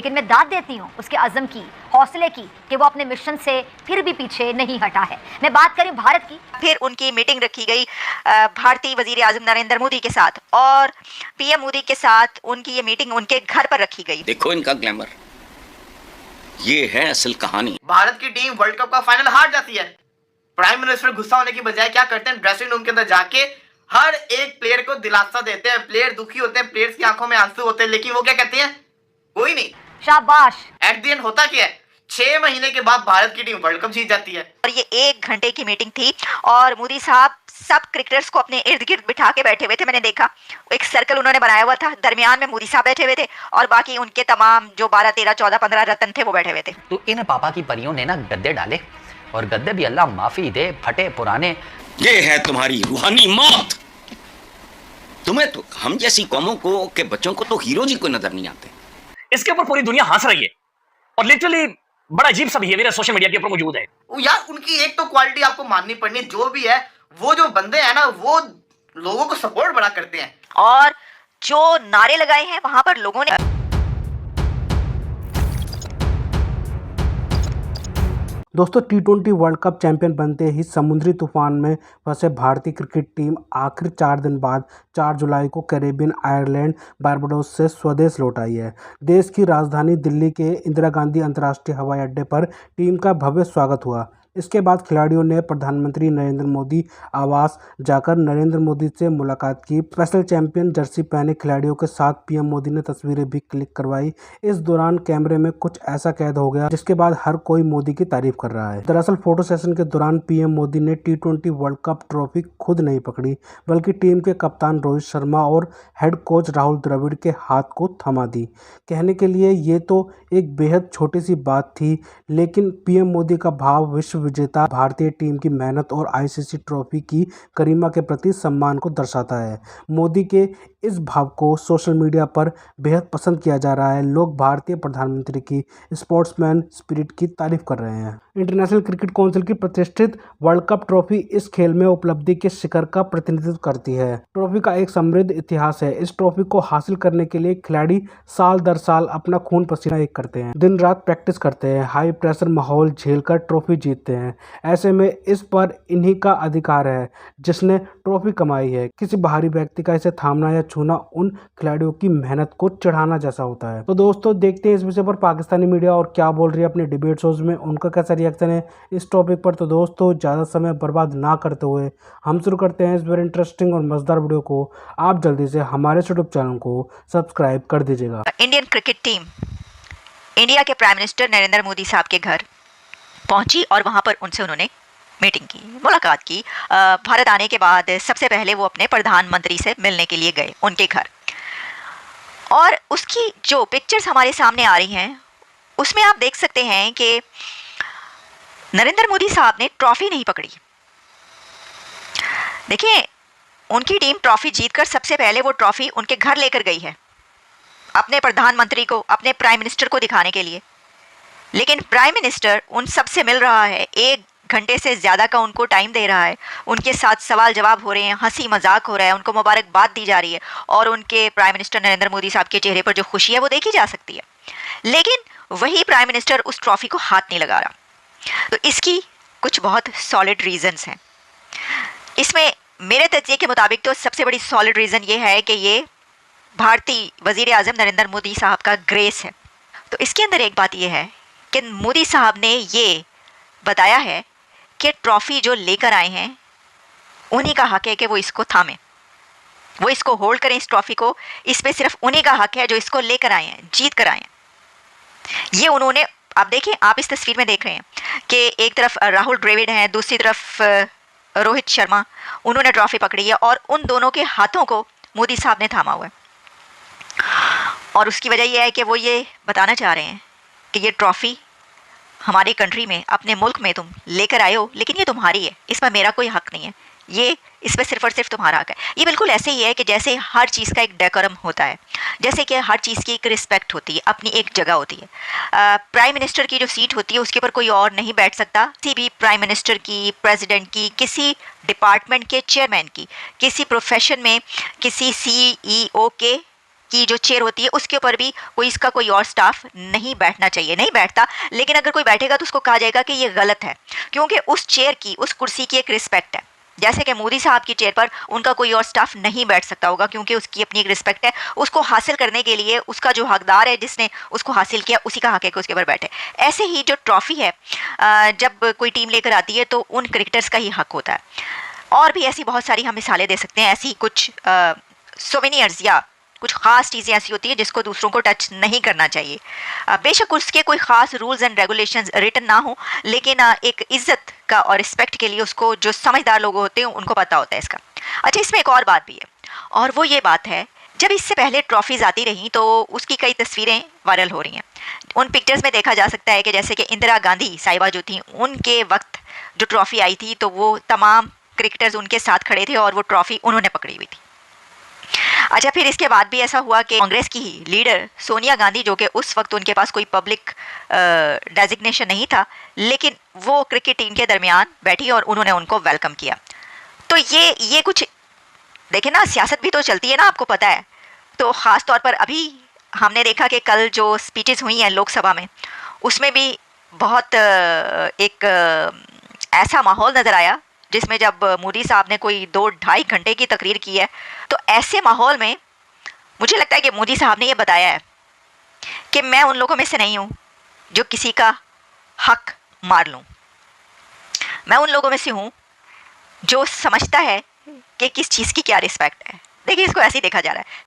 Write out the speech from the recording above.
लेकिन मैं दाद देती हूँ उसके अज़म की, हौसले की कि वो अपने मिशन से फिर भी पीछे नहीं हटा है। मैं बात करूँ भारत की। फिर उनकी मीटिंग रखी गई भारतीय वजीर आजम नरेंद्र मोदी के साथ, और पीएम मोदी के साथ उनकी ये मीटिंग उनके घर पर रखी गई। देखो इनका ग्लैमर, ये है असल कहानी। भारत की टीम वर्ल्ड कप का फाइनल हार जाती है। प्राइम मिनिस्टर गुस्सा होने की बजाय क्या करते हैं, ड्रेसिंग रूम के अंदर जाके हर एक प्लेयर को दिलासा देते हैं। प्लेयर दुखी होते हैं, प्लेयर्स की आंखों में आंसू होते हैं, लेकिन वो क्या कहते हैं, कोई नहीं, शाबाश। एट द एंड होता क्या है, 6 महीने के बाद भारत की टीम वर्ल्ड कप जीत जाती है। और ये 1 घंटे की मीटिंग थी और मोदी साहब सब क्रिकेटर्स को अपने इर्द गिर्द बिठा के बैठे हुए थे। मैंने देखा एक सर्कल उन्होंने बनाया हुआ था, दरमियान में मोदी साहब बैठे हुए थे और बाकी उनके तमाम जो 12, 13, 14, 15 रतन थे वो बैठे हुए थे। तो इन पापा की परियों ने ना गद्दे डाले, और गद्दे भी अल्लाह माफी दे, फटे पुराने। ये है तुम्हारी रूहानी मौत। तुम्हें तो हम जैसी कौमों को के बच्चों को तो हीरो जी को नजर नहीं आते। इसके ऊपर पूरी दुनिया हंस रही है और लिटरली बड़ा अजीब सा बिहेवियर सोशल मीडिया के ऊपर मौजूद है। यार उनकी एक तो क्वालिटी आपको माननी पड़नी, जो भी है वो जो बंदे हैं ना वो लोगों को सपोर्ट बड़ा करते हैं, और जो नारे लगाए हैं वहां पर लोगों ने। दोस्तों, T20 वर्ल्ड कप चैंपियन बनते ही समुद्री तूफान में फंसे भारतीय क्रिकेट टीम आखिर 4 दिन बाद 4 जुलाई को कैरेबियन आयरलैंड बारबाडोस से स्वदेश लौट आई है। देश की राजधानी दिल्ली के इंदिरा गांधी अंतर्राष्ट्रीय हवाई अड्डे पर टीम का भव्य स्वागत हुआ। इसके बाद खिलाड़ियों ने प्रधानमंत्री नरेंद्र मोदी आवास जाकर नरेंद्र मोदी से मुलाकात की। स्पेशल चैंपियन जर्सी पहने खिलाड़ियों के साथ पीएम मोदी ने तस्वीरें भी क्लिक करवाई। इस दौरान कैमरे में कुछ ऐसा कैद हो गया जिसके बाद हर कोई मोदी की तारीफ कर रहा है। दरअसल फोटो सेशन के दौरान पीएम मोदी ने T20 वर्ल्ड कप ट्रॉफी खुद नहीं पकड़ी, बल्कि टीम के कप्तान रोहित शर्मा और हेड कोच राहुल द्रविड़ के हाथ को थमा दी। कहने के लिए ये तो एक बेहद छोटी सी बात थी, लेकिन पीएम मोदी का भाव विश्व विजेता भारतीय टीम की मेहनत और आईसीसी ट्रॉफी की गरिमा के प्रति सम्मान को दर्शाता है। मोदी के इस भाव को सोशल मीडिया पर बेहद पसंद किया जा रहा है। लोग भारतीय प्रधानमंत्री की स्पोर्ट्समैन स्पिरिट की तारीफ कर रहे हैं। इंटरनेशनल क्रिकेट काउंसिल की प्रतिष्ठित वर्ल्ड कप ट्रॉफी इस खेल में उपलब्धि के शिखर का प्रतिनिधित्व करती है। ट्रॉफी का एक समृद्ध इतिहास है। इस ट्रॉफी को हासिल करने के लिए खिलाड़ी साल दर साल अपना खून पसीना एक करते हैं, दिन रात प्रैक्टिस करते हैं, हाई प्रेशर माहौल झेलकर ट्रॉफी जीतते हैं। ऐसे में इस पर इन्हीं का अधिकार है जिसने ट्रॉफी कमाई है। किसी बाहरी व्यक्ति का इसे थामना या छूना उन खिलाड़ियों की मेहनत को चढ़ाना जैसा होता है। तो दोस्तों, देखते हैं इस विषय पर पाकिस्तानी मीडिया और क्या बोल रही है अपने डिबेट शोज में, उनका कैसा रिएक्शन है इस टॉपिक पर। तो दोस्तों, ज़्यादा समय बर्बाद ना करते हुए हम शुरू करते हैं इस वेरी इंटरेस्टिंग और मजेदार वीडियो को। आप जल्दी से हमारे यूट्यूब चैनल को सब्सक्राइब कर दीजिएगा। इंडियन क्रिकेट टीम इंडिया के प्राइम मिनिस्टर नरेंद्र मोदी साहब के घर पहुंची और वहां पर उनसे उन्होंने मीटिंग की, मुलाकात की। भारत आने के बाद सबसे पहले वो अपने प्रधानमंत्री से मिलने के लिए गए उनके घर, और उसकी जो पिक्चर्स हमारे सामने आ रही हैं उसमें आप देख सकते हैं कि नरेंद्र मोदी साहब ने ट्रॉफी नहीं पकड़ी। देखिए, उनकी टीम ट्रॉफी जीतकर सबसे पहले वो ट्रॉफी उनके घर लेकर गई है, अपने प्रधानमंत्री को, अपने प्राइम मिनिस्टर को दिखाने के लिए। लेकिन प्राइम मिनिस्टर उन सब से मिल रहा है, 1 घंटे से ज़्यादा का उनको टाइम दे रहा है, उनके साथ सवाल जवाब हो रहे हैं, हंसी मजाक हो रहा है, उनको मुबारकबाद दी जा रही है, और उनके प्राइम मिनिस्टर नरेंद्र मोदी साहब के चेहरे पर जो खुशी है वो देखी जा सकती है। लेकिन वही प्राइम मिनिस्टर उस ट्रॉफी को हाथ नहीं लगा रहा। तो इसकी कुछ बहुत सॉलिड रीजंस हैं। इसमें मेरे तजिए के मुताबिक तो सबसे बड़ी सॉलिड रीज़न ये है कि ये भारतीय वज़ीर आज़म नरेंद्र मोदी साहब का ग्रेस है। तो इसके अंदर एक बात यह है कि मोदी साहब ने ये बताया है कि ट्रॉफ़ी जो लेकर आए हैं उन्हीं का हक है कि वो इसको थामें, वो इसको होल्ड करें, इस ट्रॉफ़ी को। इस पे सिर्फ उन्हीं का हक है जो इसको लेकर आए हैं, जीत कर आए हैं। ये उन्होंने, आप देखें, आप इस तस्वीर में देख रहे हैं कि एक तरफ राहुल द्रविड़ हैं, दूसरी तरफ रोहित शर्मा, उन्होंने ट्रॉफ़ी पकड़ी है और उन दोनों के हाथों को मोदी साहब ने थामा हुआ है। और उसकी वजह यह है कि वो ये बताना चाह रहे हैं कि ये ट्रॉफ़ी हमारी कंट्री में, अपने मुल्क में तुम लेकर आए हो, लेकिन ये तुम्हारी है, इस पर मेरा कोई हक नहीं है, ये इस पर सिर्फ और सिर्फ तुम्हारा हक है। ये बिल्कुल ऐसे ही है कि जैसे हर चीज़ का एक डेकोरम होता है, जैसे कि हर चीज़ की एक रिस्पेक्ट होती है, अपनी एक जगह होती है। प्राइम मिनिस्टर की जो सीट होती है उसके ऊपर कोई और नहीं बैठ सकता। किसी भी प्राइम मिनिस्टर की, प्रेसिडेंट की, किसी डिपार्टमेंट के चेयरमैन की, किसी प्रोफेशन में किसी CEO के की जो चेयर होती है उसके ऊपर भी कोई और स्टाफ नहीं बैठना चाहिए, नहीं बैठता। लेकिन अगर कोई बैठेगा तो उसको कहा जाएगा कि ये गलत है, क्योंकि उस चेयर की, उस कुर्सी की एक रिस्पेक्ट है। जैसे कि मोदी साहब की चेयर पर उनका कोई और स्टाफ नहीं बैठ सकता होगा, क्योंकि उसकी अपनी एक रिस्पेक्ट है। उसको हासिल करने के लिए उसका जो हकदार है, जिसने उसको हासिल किया, उसी का हक है कि उसके ऊपर बैठे। ऐसे ही जो ट्रॉफ़ी है जब कोई टीम लेकर आती है तो उन क्रिकेटर्स का ही हक होता है। और भी ऐसी बहुत सारी हम मिसालें दे सकते हैं। ऐसी कुछ सोवेनियर्स या कुछ ख़ास चीज़ें ऐसी होती है जिसको दूसरों को टच नहीं करना चाहिए। बेशक उसके कोई ख़ास रूल्स एंड रेगुलेशंस रिटन ना हो, लेकिन एक इज़्ज़त का और रिस्पेक्ट के लिए उसको, जो समझदार लोग होते हैं उनको पता होता है इसका। अच्छा, इसमें एक और बात भी है, और वो ये बात है, जब इससे पहले ट्रॉफ़ीज़ आती रहीं तो उसकी कई तस्वीरें वायरल हो रही हैं। उन पिक्चर्स में देखा जा सकता है कि जैसे कि इंदिरा गांधी साहिबा जो थी, उनके वक्त जो ट्रॉफ़ी आई थी तो वो तमाम क्रिकेटर्स उनके साथ खड़े थे और वो ट्रॉफ़ी उन्होंने पकड़ी हुई थी। अच्छा, फिर इसके बाद भी ऐसा हुआ कि कांग्रेस की ही लीडर सोनिया गांधी, जो कि उस वक्त उनके पास कोई पब्लिक डेजिग्नेशन नहीं था, लेकिन वो क्रिकेट टीम के दरमियान बैठी और उन्होंने उनको वेलकम किया। तो ये कुछ देखें ना, सियासत भी तो चलती है ना, आपको पता है। तो ख़ास तौर पर अभी हमने देखा कि कल जो स्पीचेस हुई हैं लोकसभा में, उसमें भी बहुत एक ऐसा माहौल नज़र आया जिसमें जब मोदी साहब ने कोई 2-2.5 घंटे की तकरीर की है, तो ऐसे माहौल में मुझे लगता है कि मोदी साहब ने ये बताया है कि मैं उन लोगों में से नहीं हूँ जो किसी का हक मार लूँ। मैं उन लोगों में से हूँ जो समझता है कि किस चीज़ की क्या रिस्पेक्ट है। देखिए, इसको ऐसे ही देखा जा रहा है।